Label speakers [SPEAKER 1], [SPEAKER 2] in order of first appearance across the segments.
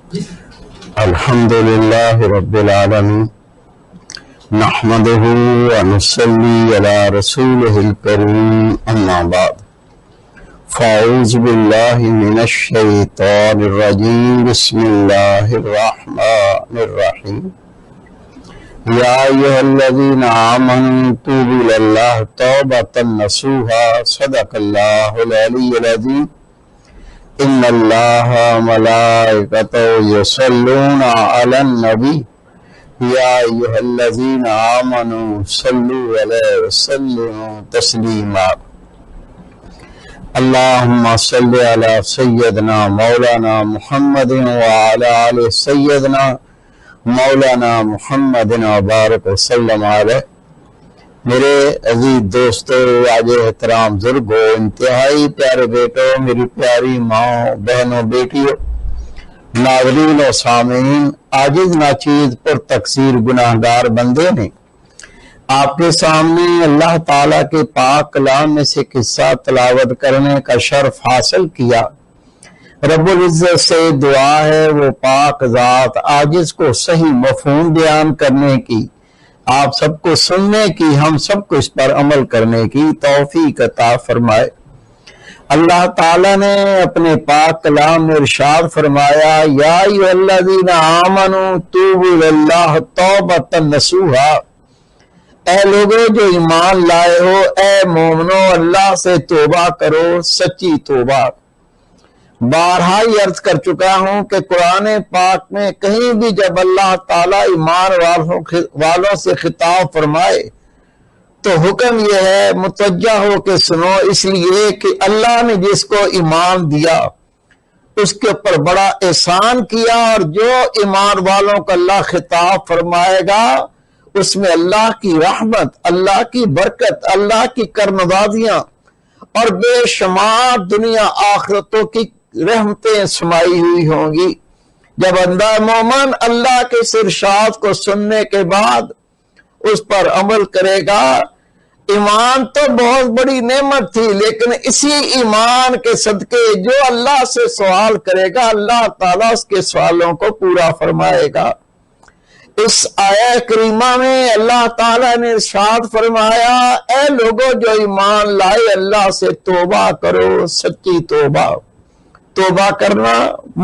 [SPEAKER 1] الحمد لله رب العالمين نحمده ونصلي على رسوله الكريم أما بعد فأعوذ بالله من الشيطان الرجيم بسم الله الرحمن الرحيم يا أيها الذين آمنوا توبوا إلى الله توبة نصوحا صدق الله العلي العظيم إن الله وملائكته يصلون على النبي يا أيها الذين آمنوا صلوا عليه وسلموا تسليما اللهم صل على سيدنا مولانا محمد وعلى آل سيدنا مولانا محمد وبارك وسلم عليه۔ میرے عزیز دوستو، واجب احترام بزرگو، انتہائی پیارے بیٹوں، میری پیاری ماں، بہنوں، بیٹیوں، ناظرین و سامعین، عاجز ناچیز پر تقصیر گناہگار بندے نے آپ کے سامنے اللہ تعالیٰ کے پاک کلام میں سے قصہ تلاوت کرنے کا شرف حاصل کیا۔ رب العزت سے دعا ہے وہ پاک ذات عاجز کو صحیح مفہوم بیان کرنے کی، آپ سب کو سننے کی، ہم سب کو اس پر عمل کرنے کی توفیق عطا فرمائے۔ اللہ تعالیٰ نے اپنے پاک کلام میں ارشاد فرمایا، یا ایھا الذین آمنوا توبوا الی اللہ توبۃ نصوحا، اے لوگوں جو ایمان لائے ہو، اے مومنو اللہ سے توبہ کرو، سچی توبہ۔ بارہا ہی عرض کر چکا ہوں کہ قرآن پاک میں کہیں بھی جب اللہ تعالیٰ ایمان والوں سے خطاب فرمائے تو حکم یہ ہے متوجہ ہو کے سنو، اس لیے کہ اللہ نے جس کو ایمان دیا اس کے اوپر بڑا احسان کیا، اور جو ایمان والوں کا اللہ خطاب فرمائے گا اس میں اللہ کی رحمت، اللہ کی برکت، اللہ کی کرموادیاں اور بے شمار دنیا آخرتوں کی رحمتیں سمائی ہوئی ہوں گی۔ جب بندہ مومن اللہ کے اس ارشاد کو سننے کے بعد اس پر عمل کرے گا، ایمان تو بہت بڑی نعمت تھی، لیکن اسی ایمان کے صدقے جو اللہ سے سوال کرے گا اللہ تعالیٰ اس کے سوالوں کو پورا فرمائے گا۔ اس آیہ کریمہ میں اللہ تعالیٰ نے ارشاد فرمایا، اے لوگوں جو ایمان لائے اللہ سے توبہ کرو، سچی توبہ۔ توبہ کرنا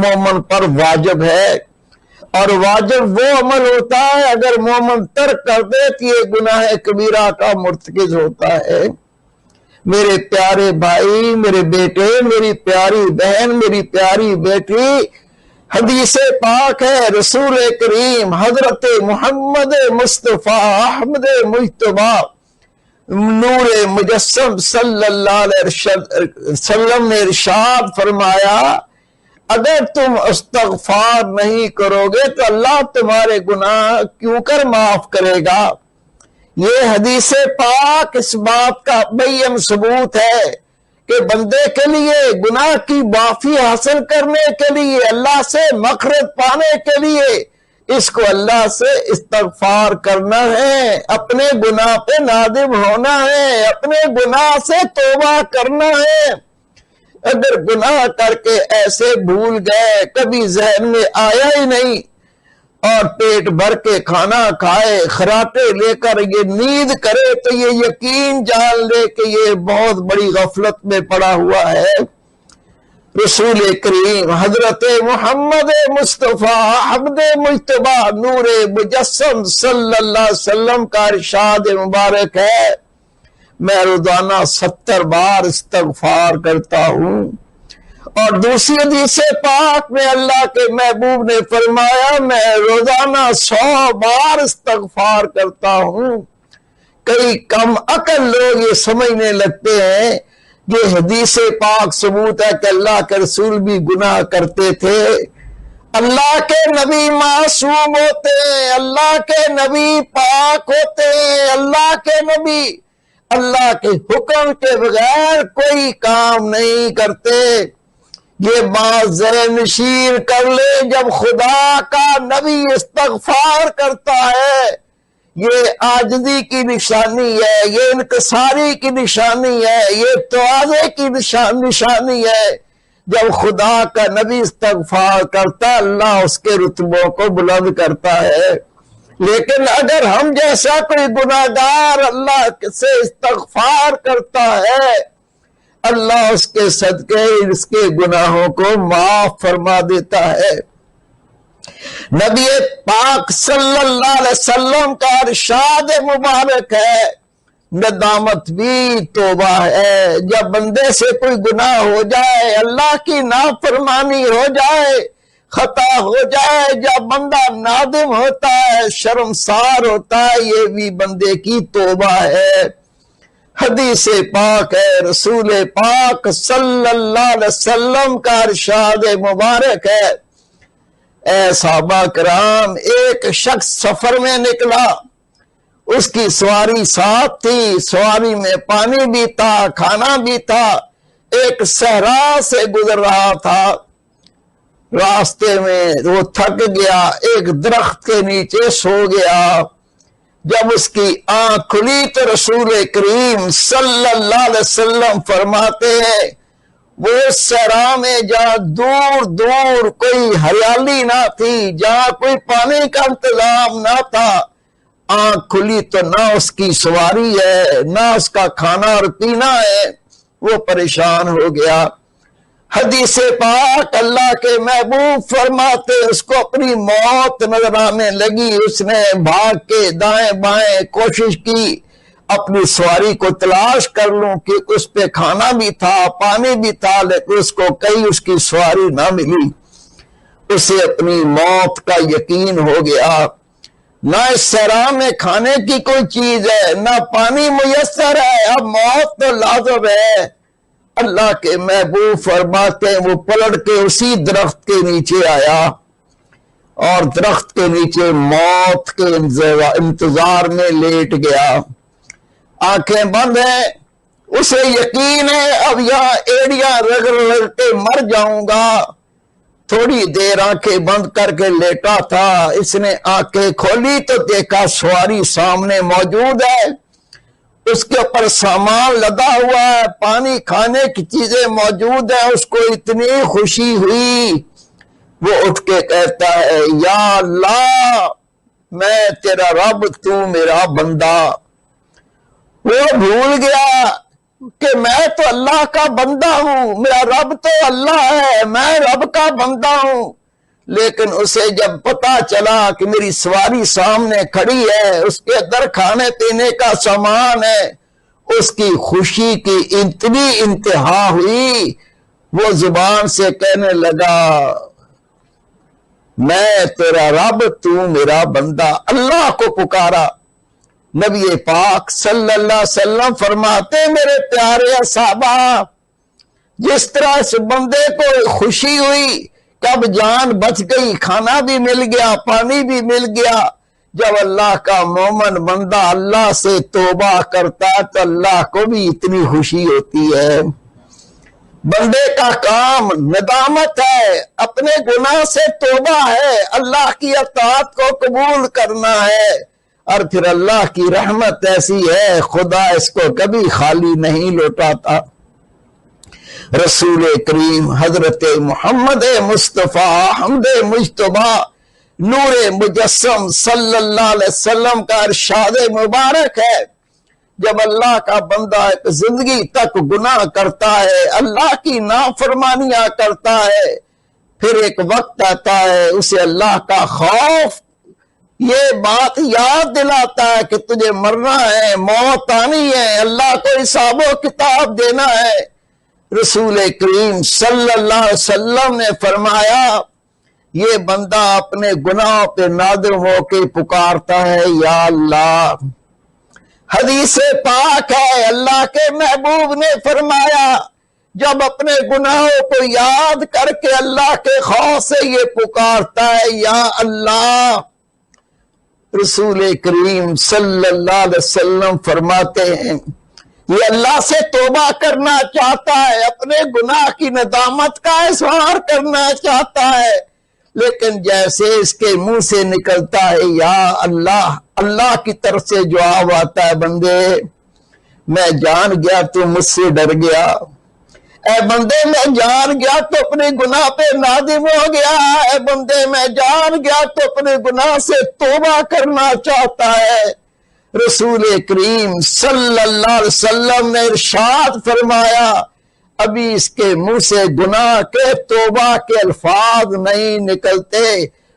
[SPEAKER 1] مومن پر واجب ہے، اور واجب وہ عمل ہوتا ہے اگر مومن ترک کر دے کہ یہ گناہ کبیرہ کا مرتکب ہوتا ہے۔ میرے پیارے بھائی، میرے بیٹے، میری پیاری بہن، میری پیاری بیٹی، حدیث پاک ہے رسول کریم حضرت محمد مصطفیٰ احمد مجتبیٰ نور مجسم صلی اللہ علیہ وسلم نے ارشاد فرمایا، اگر تم استغفار نہیں کرو گے تو اللہ تمہارے گناہ کیوں کر معاف کرے گا۔ یہ حدیث پاک اس بات کا بین ثبوت ہے کہ بندے کے لیے گناہ کی معافی حاصل کرنے کے لیے، اللہ سے مغفرت پانے کے لیے اس کو اللہ سے استغفار کرنا ہے، اپنے گناہ پہ نادم ہونا ہے، اپنے گناہ سے توبہ کرنا ہے۔ اگر گناہ کر کے ایسے بھول گئے، کبھی ذہن میں آیا ہی نہیں، اور پیٹ بھر کے کھانا کھائے، خراٹے لے کر یہ نیند کرے، تو یہ یقین جان لے کہ یہ بہت بڑی غفلت میں پڑا ہوا ہے۔ رسول کریم حضرت محمد مصطفیٰ احمد مجتبیٰ نور مجسم صلی اللہ علیہ وسلم کا ارشاد مبارک ہے، میں روزانہ 70 بار استغفار کرتا ہوں۔ اور دوسری حدیث پاک میں اللہ کے محبوب نے فرمایا، میں روزانہ 100 بار استغفار کرتا ہوں۔ کئی کم عقل لوگ یہ سمجھنے لگتے ہیں، یہ حدیث پاک ثبوت ہے کہ اللہ کے رسول بھی گناہ کرتے تھے۔ اللہ کے نبی معصوم ہوتے ہیں، اللہ کے نبی پاک ہوتے ہیں، اللہ کے نبی اللہ کے حکم کے بغیر کوئی کام نہیں کرتے۔ یہ بات ذہن نشین کر لے، جب خدا کا نبی استغفار کرتا ہے یہ عاجزی کی نشانی ہے، یہ انکساری کی نشانی ہے، یہ تواضع کی نشانی ہے۔ جب خدا کا نبی استغفار کرتا ہے اللہ اس کے رتبوں کو بلند کرتا ہے، لیکن اگر ہم جیسا کوئی گناہگار اللہ سے استغفار کرتا ہے، اللہ اس کے صدقے اس کے گناہوں کو معاف فرما دیتا ہے۔ نبی پاک صلی اللہ علیہ وسلم کا ارشاد مبارک ہے، ندامت بھی توبہ ہے۔ جب بندے سے کوئی گناہ ہو جائے، اللہ کی نافرمانی ہو جائے، خطا ہو جائے، جب بندہ نادم ہوتا ہے، شرمسار ہوتا ہے، یہ بھی بندے کی توبہ ہے۔ حدیث پاک ہے، رسول پاک صلی اللہ علیہ وسلم کا ارشاد مبارک ہے، اے صحابہ کرام، ایک شخص سفر میں نکلا، اس کی سواری ساتھ تھی، سواری میں پانی بھی تھا، کھانا بھی تھا، ایک صحرا سے گزر رہا تھا، راستے میں وہ تھک گیا، ایک درخت کے نیچے سو گیا۔ جب اس کی آنکھ کھلی تو رسول کریم صلی اللہ علیہ وسلم فرماتے ہیں وہ صحرا میں جہاں دور دور کوئی ہریالی نہ تھی، جہاں کوئی پانی کا انتظام نہ تھا، آنکھ کھلی تو نہ اس کی سواری ہے نہ اس کا کھانا اور پینا ہے، وہ پریشان ہو گیا۔ حدیث پاک اللہ کے محبوب فرماتے اس کو اپنی موت نظر آنے لگی، اس نے بھاگ کے دائیں بائیں کوشش کی اپنی سواری کو تلاش کر لوں کہ اس پہ کھانا بھی تھا پانی بھی تھا، لیکن اس کو کہیں اس کی سواری نہ ملی۔ اسے اپنی موت کا یقین ہو گیا، نہ اس صحرا میں کھانے کی کوئی چیز ہے نہ پانی میسر ہے، اب موت تو لازم ہے۔ اللہ کے محبوب فرماتے ہیں وہ پلٹ کے اسی درخت کے نیچے آیا اور درخت کے نیچے موت کے انتظار میں لیٹ گیا، آنکھیں بند ہیں، اسے یقین ہے اب یہاں ایڑیاں رگڑ رگڑ کے مر جاؤں گا۔ تھوڑی دیر آنکھیں بند کر کے لیٹا تھا، اس نے آنکھیں کھولی تو دیکھا سواری سامنے موجود ہے، اس کے اوپر سامان لدا ہوا ہے، پانی کھانے کی چیزیں موجود ہیں۔ اس کو اتنی خوشی ہوئی وہ اٹھ کے کہتا ہے یا اللہ میں تیرا رب، تو میرا بندہ۔ وہ بھول گیا کہ میں تو اللہ کا بندہ ہوں، میرا رب تو اللہ ہے، میں رب کا بندہ ہوں۔ لیکن اسے جب پتا چلا کہ میری سواری سامنے کھڑی ہے، اس کے اندر کھانے پینے کا سامان ہے، اس کی خوشی کی اتنی انتہا ہوئی وہ زبان سے کہنے لگا میں تیرا رب، تو میرا بندہ، اللہ کو پکارا۔ نبی پاک صلی اللہ علیہ وسلم فرماتے میرے پیارے صحابہ، جس طرح اس بندے کو خوشی ہوئی کہ اب جان بچ گئی، کھانا بھی مل گیا پانی بھی مل گیا، جب اللہ کا مومن بندہ اللہ سے توبہ کرتا ہے تو اللہ کو بھی اتنی خوشی ہوتی ہے۔ بندے کا کام ندامت ہے، اپنے گناہ سے توبہ ہے، اللہ کی اطاعت کو قبول کرنا ہے، اور پھر اللہ کی رحمت ایسی ہے خدا اس کو کبھی خالی نہیں لوٹاتا۔ رسول کریم حضرت محمد مصطفیٰ حمد مجتبی نور مجسم صلی اللہ علیہ وسلم کا ارشاد مبارک ہے، جب اللہ کا بندہ ایک زندگی تک گناہ کرتا ہے، اللہ کی نافرمانیاں کرتا ہے، پھر ایک وقت آتا ہے اسے اللہ کا خوف یہ بات یاد دلاتا ہے کہ تجھے مرنا ہے، موت آنی ہے، اللہ کو حساب و کتاب دینا ہے۔ رسول کریم صلی اللہ علیہ وسلم نے فرمایا یہ بندہ اپنے گناہوں پہ نادم ہو کے پکارتا ہے یا اللہ۔ حدیث پاک ہے، اللہ کے محبوب نے فرمایا جب اپنے گناہوں کو یاد کر کے اللہ کے خوف سے یہ پکارتا ہے یا اللہ، رسول کریم صلی اللہ علیہ وسلم فرماتے ہیں یہ اللہ سے توبہ کرنا چاہتا ہے، اپنے گناہ کی ندامت کا اظہار کرنا چاہتا ہے، لیکن جیسے اس کے منہ سے نکلتا ہے یا اللہ، اللہ کی طرف سے جواب آتا ہے بندے میں جان گیا تو مجھ سے ڈر گیا،
[SPEAKER 2] اے بندے میں جان گیا تو اپنے گناہ پہ نادم ہو گیا، اے بندے میں جان گیا تو اپنے گناہ سے توبہ کرنا چاہتا ہے۔ رسول کریم صلی اللہ علیہ وسلم نے ارشاد فرمایا ابھی اس کے منہ سے گناہ کے توبہ کے الفاظ نہیں نکلتے،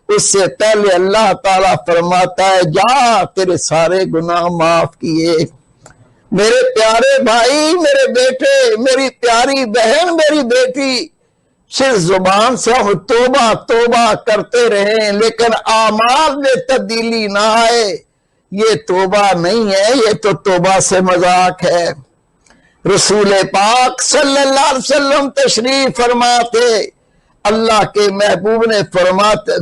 [SPEAKER 2] اس سے پہلے اللہ تعالیٰ فرماتا ہے جا تیرے سارے گناہ معاف کیے۔ میرے پیارے بھائی، میرے بیٹے، میری پیاری بہن، میری بیٹی، صرف زبان سے ہم توبہ توبہ کرتے رہیں لیکن اعمال میں تبدیلی نہ آئے، یہ توبہ نہیں ہے، یہ تو توبہ سے مذاق ہے۔ رسول پاک صلی اللہ علیہ وسلم تشریف فرماتے، اللہ کے محبوب نے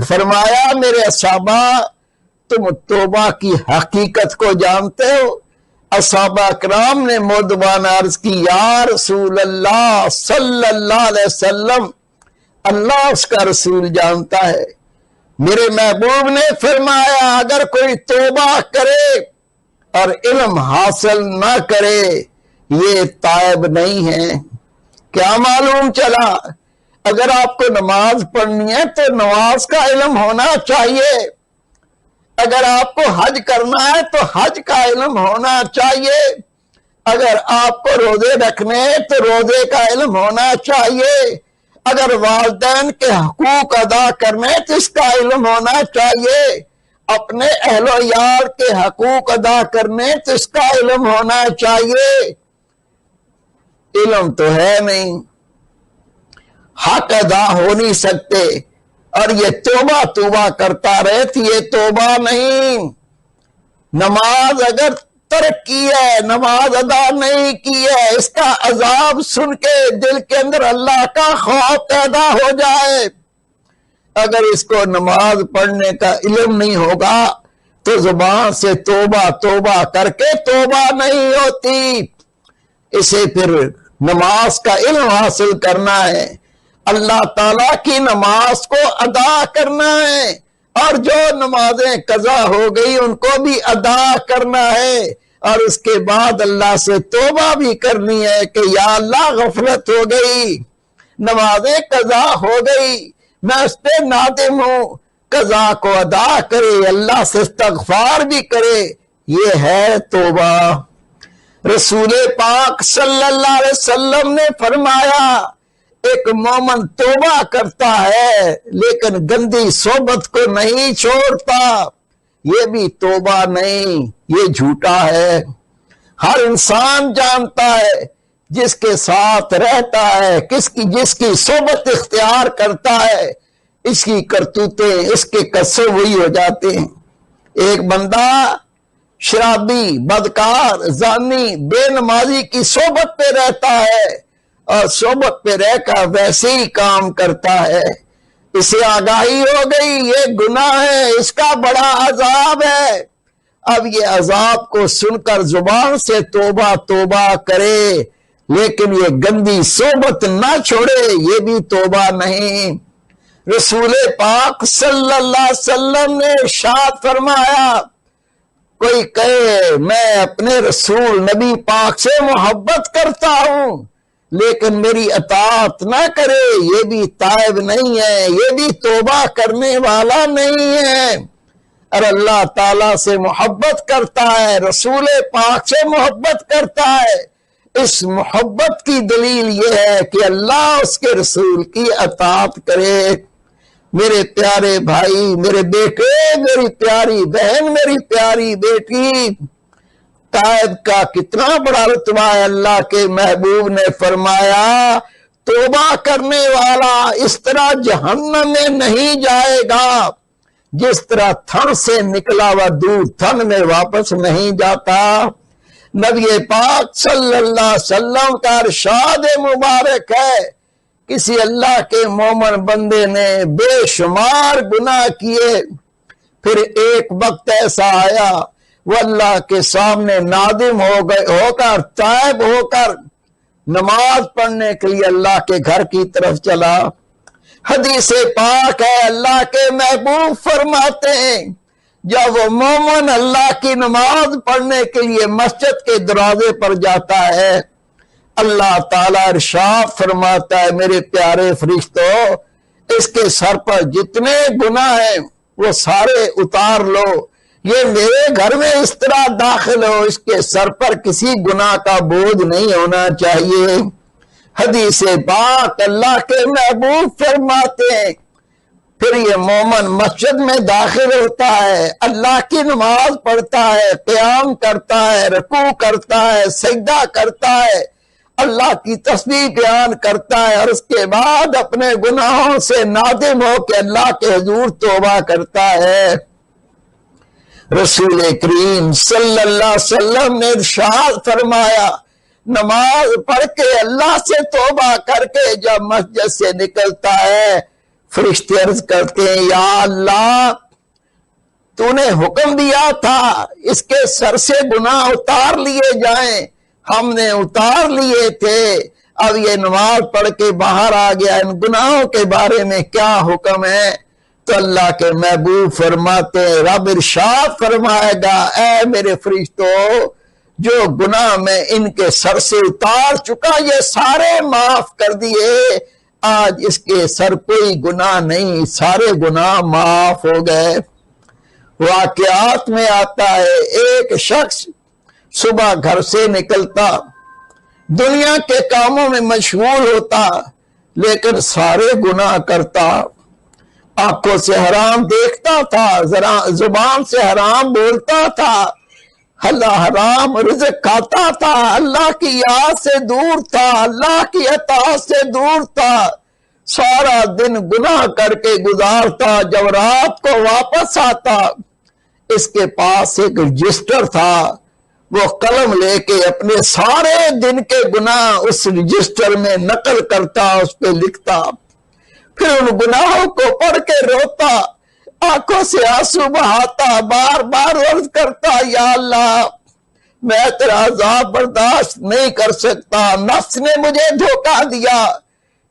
[SPEAKER 2] فرمایا میرے صحابہ تم توبہ کی حقیقت کو جانتے ہو؟ صحابہ کرام نے مؤدبانہ عرض کی یا رسول اللہ صلی اللہ علیہ وسلم، اللہ اس کا رسول جانتا ہے۔ میرے محبوب نے فرمایا اگر کوئی توبہ کرے اور علم حاصل نہ کرے یہ تائب نہیں ہے۔ کیا معلوم چلا؟ اگر آپ کو نماز پڑھنی ہے تو نماز کا علم ہونا چاہیے، اگر آپ کو حج کرنا ہے تو حج کا علم ہونا چاہیے، اگر آپ کو روزے رکھنے ہیں تو روزے کا علم ہونا چاہیے، اگر والدین کے حقوق ادا کرنے تو اس کا علم ہونا چاہیے، اپنے اہل و عیال کے حقوق ادا کرنے تو اس کا علم ہونا چاہیے۔ علم تو ہے نہیں، حق ادا ہو نہیں سکتے، اور یہ توبہ توبہ کرتا رہے تو یہ توبہ نہیں۔ نماز اگر ترک کی ہے، نماز ادا نہیں کی ہے، اس کا عذاب سن کے دل کے اندر اللہ کا خوف پیدا ہو جائے۔ اگر اس کو نماز پڑھنے کا علم نہیں ہوگا تو زبان سے توبہ توبہ کر کے توبہ نہیں ہوتی۔ اسے پھر نماز کا علم حاصل کرنا ہے، اللہ تعالیٰ کی نماز کو ادا کرنا ہے، اور جو نمازیں قضا ہو گئی ان کو بھی ادا کرنا ہے، اور اس کے بعد اللہ سے توبہ بھی کرنی ہے کہ یا اللہ غفلت ہو گئی، نمازیں قضا ہو گئی، میں اس پہ نادم ہوں، قضا کو ادا کرے، اللہ سے استغفار بھی کرے، یہ ہے توبہ۔ رسول پاک صلی اللہ علیہ وسلم نے فرمایا ایک مومن توبہ کرتا ہے لیکن گندی صحبت کو نہیں چھوڑتا، یہ بھی توبہ نہیں، یہ جھوٹا ہے۔ ہر انسان جانتا ہے جس کے ساتھ رہتا ہے، جس کی صحبت اختیار کرتا ہے، اس کی کرتوتیں، اس کے قصے وہی ہو جاتے ہیں۔ ایک بندہ شرابی، بدکار، زانی، بے نمازی کی صحبت پہ رہتا ہے اور صحبت پہ رہ کر ویسے ہی کام کرتا ہے، اسے آگاہی ہو گئی یہ گناہ ہے، اس کا بڑا عذاب ہے، اب یہ عذاب کو سن کر زبان سے توبہ توبہ کرے لیکن یہ گندی صحبت نہ چھوڑے، یہ بھی توبہ نہیں۔ رسول پاک صلی اللہ علیہ وسلم نے ارشاد فرمایا کوئی کہے میں اپنے رسول نبی پاک سے محبت کرتا ہوں لیکن میری اطاعت نہ کرے، یہ بھی تائب نہیں ہے، یہ بھی توبہ کرنے والا نہیں ہے۔ اور اللہ تعالیٰ سے محبت کرتا ہے، رسول پاک سے محبت کرتا ہے، اس محبت کی دلیل یہ ہے کہ اللہ اس کے رسول کی اطاعت کرے۔ میرے پیارے بھائی، میرے بیٹے، میری پیاری بہن، میری پیاری بیٹی، تائب کا کتنا بڑا رتبہ ہے۔ اللہ کے محبوب نے فرمایا توبہ کرنے والا اس طرح جہنم میں نہیں جائے گا جس طرح تھن سے نکلا ہوا دودھ تھن میں واپس نہیں جاتا۔ نبی پاک صلی اللہ علیہ وسلم کا ارشاد مبارک ہے کسی اللہ کے مومن بندے نے بے شمار گناہ کیے، پھر ایک وقت ایسا آیا وہ اللہ کے سامنے نادم ہو کر تائب ہو کر نماز پڑھنے کے لیے اللہ کے گھر کی طرف چلا۔ حدیث پاک ہے اللہ کے محبوب فرماتے ہیں جب وہ مومن اللہ کی نماز پڑھنے کے لیے مسجد کے دروازے پر جاتا ہے، اللہ تعالیٰ ارشاد فرماتا ہے میرے پیارے فرشتوں اس کے سر پر جتنے گناہ ہیں وہ سارے اتار لو، یہ میرے گھر میں اس طرح داخل ہو، اس کے سر پر کسی گناہ کا بوجھ نہیں ہونا چاہیے۔ حدیث پاک اللہ کے محبوب فرماتے ہیں پھر یہ مومن مسجد میں داخل ہوتا ہے، اللہ کی نماز پڑھتا ہے، قیام کرتا ہے، رکوع کرتا ہے، سجدہ کرتا ہے، اللہ کی تسبیح بیان کرتا ہے، اور اس کے بعد اپنے گناہوں سے نادم ہو کے اللہ کے حضور توبہ کرتا ہے۔ رسول کریم صلی اللہ علیہ وسلم نے ارشاد فرمایا نماز پڑھ کے اللہ سے توبہ کر کے جب مسجد سے نکلتا ہے فرشتے عرض کرتے ہیں یا اللہ تو نے حکم دیا تھا اس کے سر سے گناہ اتار لیے جائیں، ہم نے اتار لیے تھے، اب یہ نماز پڑھ کے باہر آ گیا، ان گناہوں کے بارے میں کیا حکم ہے؟ تو اللہ کے محبوب فرماتے ہیں رب ارشاد فرمائے گا اے میرے فرشتوں جو گناہ میں ان کے سر سے اتار چکا یہ سارے معاف کر دیے، آج اس کے سر کوئی گناہ نہیں، سارے گناہ معاف ہو گئے۔ واقعات میں آتا ہے ایک شخص صبح گھر سے نکلتا، دنیا کے کاموں میں مشغول ہوتا لیکن سارے گناہ کرتا، آنکھوں سے حرام دیکھتا تھا، زبان سے حرام بولتا تھا، حرام رزق کھاتا تھا، اللہ کی یاد سے دور تھا، اللہ کی اطاعت سے دور تھا، سارا دن گناہ کر کے گزارتا، جب رات کو واپس آتا اس کے پاس ایک رجسٹر تھا، وہ قلم لے کے اپنے سارے دن کے گناہ اس رجسٹر میں نقل کرتا، اس پہ لکھتا، پھر ان گناہوں کو پڑھ کے روتا، آنکھوں سے آنسو بہاتا، بار بار عرض کرتا یا اللہ میں تیرا عذاب برداشت نہیں کر سکتا، نفس نے مجھے دھوکہ دیا،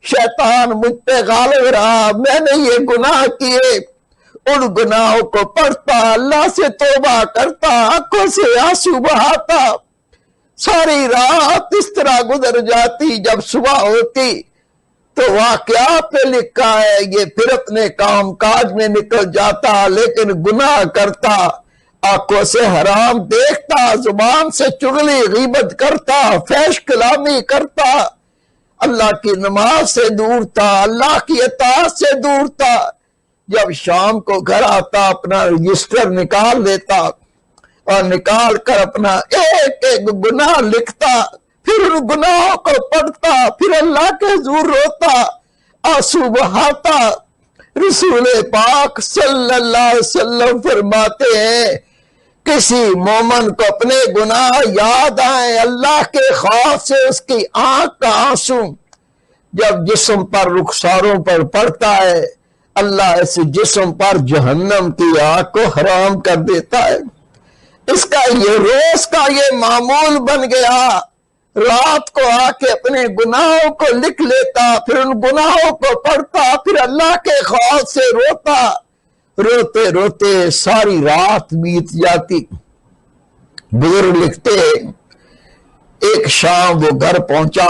[SPEAKER 2] شیطان مجھ پہ غالب رہا، میں نے یہ گناہ کیے، ان گناہوں کو پڑھتا، اللہ سے توبہ کرتا، آنکھوں سے آنسو بہاتا، ساری رات اس طرح گزر جاتی، جب صبح ہوتی تو واقعات پہ لکھا ہے یہ پھر اپنے کام کاج میں نکل جاتا لیکن گناہ کرتا، آنکھوں سے حرام دیکھتا، زبان سے چغلی غیبت کرتا، فحش کلامی کرتا، اللہ کی نماز سے دور تھا، اللہ کی اطاعت سے دور تھا، جب شام کو گھر آتا اپنا رجسٹر نکال لیتا اور نکال کر اپنا ایک ایک گناہ لکھتا، پھر ان گناہوں کو پڑھتا، پھر اللہ کے حضور روتا، آنسو بہاتا۔ رسول پاک صلی اللہ علیہ وسلم فرماتے ہیں کسی مومن کو اپنے گناہ یاد آئیں اللہ کے خوف سے اس کی آنکھ کا آنسو جب جسم پر رخساروں پر پڑتا ہے اللہ اس جسم پر جہنم کی آگ کو حرام کر دیتا ہے۔ اس کا یہ روز کا یہ معمول بن گیا، رات کو آ کے اپنے گناہوں کو لکھ لیتا، پھر ان گناہوں کو پڑھتا، پھر اللہ کے خوف سے روتا، روتے روتے ساری رات بیت جاتی۔ بزرگ لکھتے ایک شام وہ گھر پہنچا،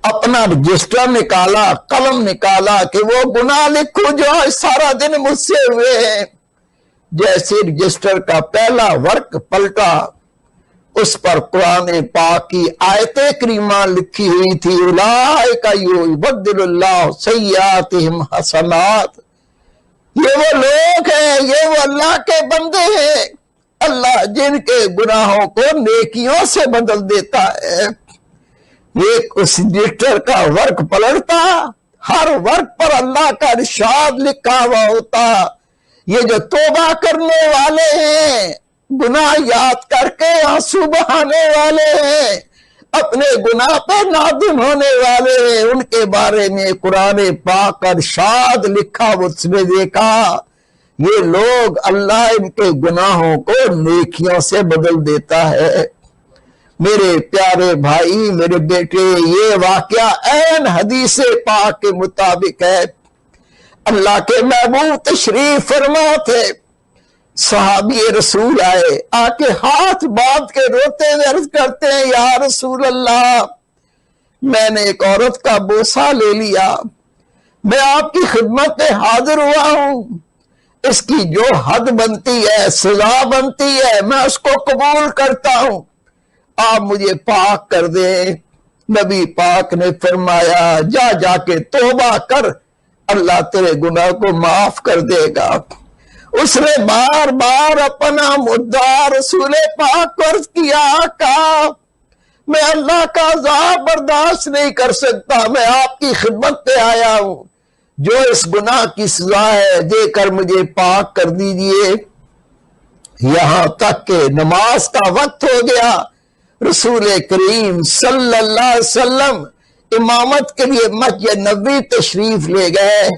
[SPEAKER 2] اپنا رجسٹر نکالا، قلم نکالا کہ وہ گناہ لکھوں جو سارا دن مجھ سے ہوئے ہیں۔ جیسے رجسٹر کا پہلا ورق پلٹا اس پر قرآن پاک کی آیت کریمہ لکھی ہوئی تھی، اولئک یبدل اللہ سیئاتہم حسنات، یہ وہ لوگ ہیں، یہ وہ اللہ کے بندے ہیں، اللہ جن کے گناہوں کو نیکیوں سے بدل دیتا ہے۔ ایک اس رجسٹر کا ورق پلٹتا، ہر ورق پر اللہ کا ارشاد لکھا ہوا ہوتا، یہ جو توبہ کرنے والے ہیں، گناہ یاد کر کے آنسو بہانے والے ہیں، اپنے گناہ پہ نادم ہونے والے ہیں، ان کے بارے میں قرآن پاک کا ارشاد لکھا، اس نے دیکھا یہ لوگ اللہ ان کے گناہوں کو نیکیوں سے بدل دیتا ہے۔ میرے پیارے بھائی، میرے بیٹے، یہ واقعہ عین حدیث پاک کے مطابق ہے۔ اللہ کے محبوب تشریف فرما تھے، صحابی رسول آئے، آ کے ہاتھ باندھ کے روتے ہوئے عرض کرتے ہیں یا رسول اللہ، میں نے ایک عورت کا بوسہ لے لیا، میں آپ کی خدمت میں حاضر ہوا ہوں، اس کی جو حد بنتی ہے، سزا بنتی ہے، میں اس کو قبول کرتا ہوں، آپ مجھے پاک کر دیں۔ نبی پاک نے فرمایا جا جا کے توبہ کر، اللہ تیرے گناہ کو معاف کر دے گا۔ اس نے بار بار اپنا مدعا رسول پاک کو عرض کیا، آقا میں اللہ کا عذاب برداشت نہیں کر سکتا، میں آپ کی خدمت پہ آیا ہوں، جو اس گناہ کی سزا ہے دے کر مجھے پاک کر دیجئے۔ یہاں تک کہ نماز کا وقت ہو گیا، رسول کریم صلی اللہ علیہ وسلم امامت کے لیے مسجد نبوی تشریف لے گئے،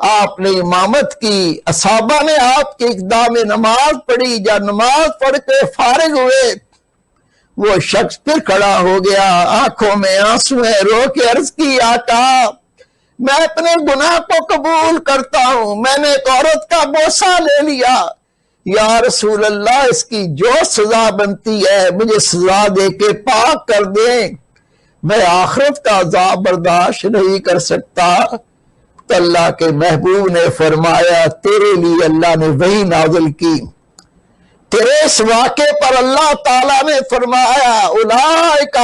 [SPEAKER 2] آپ نے امامت کی، اصحابہ نے آپ کے اقدام نماز پڑھی، جب نماز پڑھ کے فارغ ہوئے، وہ شخص پھر کھڑا ہو گیا، آنکھوں میں آنسو ہے، رو کے عرض کی، آقا میں اپنے گناہ کو قبول کرتا ہوں، میں نے ایک عورت کا بوسہ لے لیا، یا رسول اللہ اس کی جو سزا بنتی ہے مجھے سزا دے کے پاک کر دیں، میں آخرت کا عذاب برداشت نہیں کر سکتا۔ تو اللہ کے محبوب نے فرمایا تیرے لیے اللہ نے وحی نازل کی، تیرے اس واقعے پر اللہ تعالیٰ نے فرمایا اولئک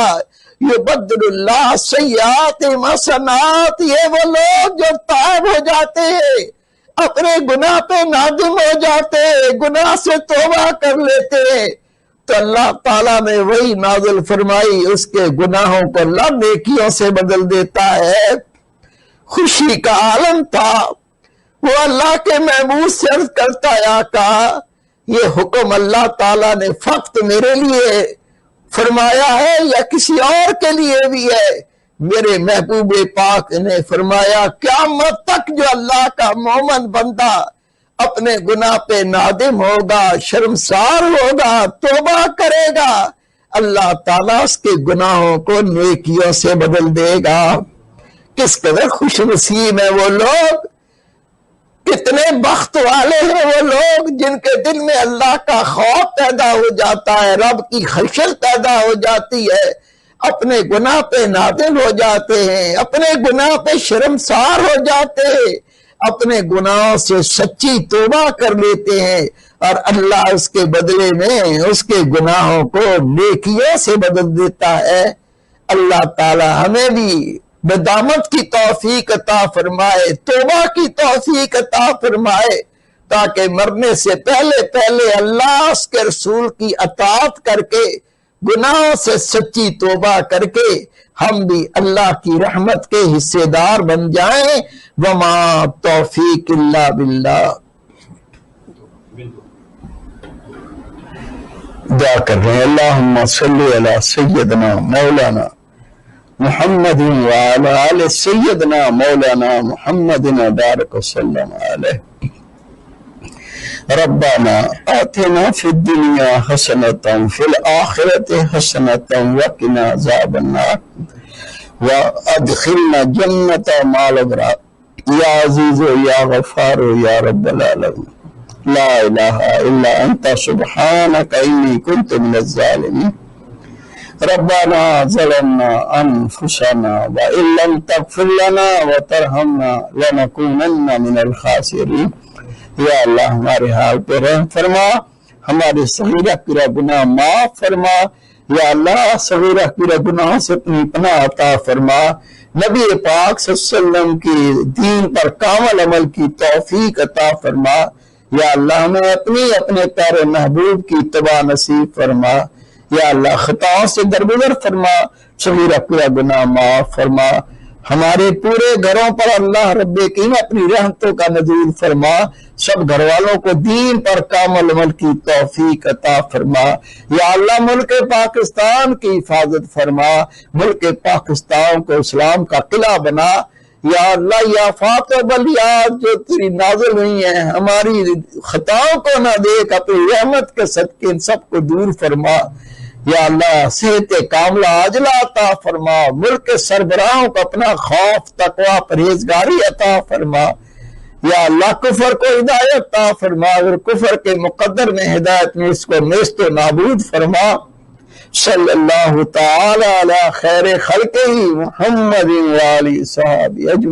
[SPEAKER 2] یبدل اللہ سیئات حسنات، یہ وہ لوگ جو تائب ہو جاتے ہیں، اپنے گناہ پہ نادم ہو جاتے ہیں، گناہ سے توبہ کر لیتے ہیں، تو اللہ تعالیٰ نے وہی نازل فرمائی، اس کے گناہوں کو اللہ نیکیوں سے بدل دیتا ہے۔ خوشی کا عالم تھا، وہ اللہ کے محبوب سے عرض کرتا ہے آقا یہ حکم اللہ تعالیٰ نے فقط میرے لیے فرمایا ہے یا کسی اور کے لیے بھی ہے؟ میرے محبوب پاک نے فرمایا قیامت تک جو اللہ کا مومن بندہ اپنے گناہ پہ نادم ہوگا، شرمسار ہوگا، توبہ کرے گا، اللہ تعالیٰ اس کے گناہوں کو نیکیوں سے بدل دے گا۔ کس قدر خوش نصیب ہیں وہ لوگ، کتنے بخت والے ہیں وہ لوگ جن کے دل میں اللہ کا خوف پیدا ہو جاتا ہے، رب کی خشیت پیدا ہو جاتی ہے، اپنے گناہ پہ نادم ہو جاتے ہیں، اپنے گناہ پہ شرمسار ہو جاتے ہیں، اپنے گناہوں سے سچی توبہ کر لیتے ہیں، اور اللہ اس کے بدلے میں اس کے گناہوں کو نیکیوں سے بدل دیتا ہے۔ اللہ تعالی ہمیں بھی ندامت کی توفیق عطا فرمائے، توبہ کی توفیق عطا فرمائے، تاکہ مرنے سے پہلے پہلے اللہ اس کے رسول کی اطاعت کر کے گناہوں سے سچی توبہ کر کے ہم بھی اللہ کی رحمت کے حصے دار بن جائیں۔ وما توفیق الا باللہ۔
[SPEAKER 1] دعا کر رہے ہیں اللہم صلی علی سیدنا مولانا محمد وعلى آل سيدنا مولانا محمد بارك وسلم عليه ربنا آتنا في الدنيا حسنة في الآخرة حسنة وقنا عذاب النار وأدخلنا جنة مع الأبرار يا عزيز يا غفار يا رب العالمين لا إله إلا أنت سبحانك إني كنت من الظالمين ربنا ظلمنا انفسنا وان لم تغفر لنا وترحمنا لنكونن من الخاسرین۔ یا اللہ ہمارے حال پہ رحم فرما، ہمارے صغیرہ کبیرہ گناہ معاف فرما، یا اللہ صغیرہ کبیرہ گناہوں سے اپنی پناہ عطا فرما، نبی پاک صلی اللہ علیہ وسلم کی دین پر کامل عمل کی توفیق عطا فرما، یا اللہ ہمیں اپنے پیارے محبوب کی اتباع نصیب فرما، یا اللہ خطاؤں سے درگزر فرما، صغیرہ کبیرہ گناہ معاف فرما، ہمارے پورے گھروں پر اللہ رب کریم اپنی رحمتوں کا نزول فرما، سب گھر والوں کو دین پر کامل عمل کی توفیق عطا فرما، یا اللہ ملک پاکستان کی حفاظت فرما، ملک پاکستان کو اسلام کا قلعہ بنا، یا اللہ یا آفات و بلیات جو تیری نازل ہوئی ہیں ہماری خطاؤں کو نہ دیکھ، اپنی رحمت کے صدقے ان سب کو دور فرما، یا اللہ صحت کاملہ عاجلہ عطا فرما، ملک کے سربراہوں کو اپنا خوف تقوی پرہیزگاری عطا فرما،
[SPEAKER 2] یا اللہ کفر کو ہدایت عطا فرما، اور کفر کے مقدر میں ہدایت میں اس کو نیست و نابود فرما۔ صلی اللہ تعالی علی خیر خلقہ محمد و آلہ صحابہ اجمعین۔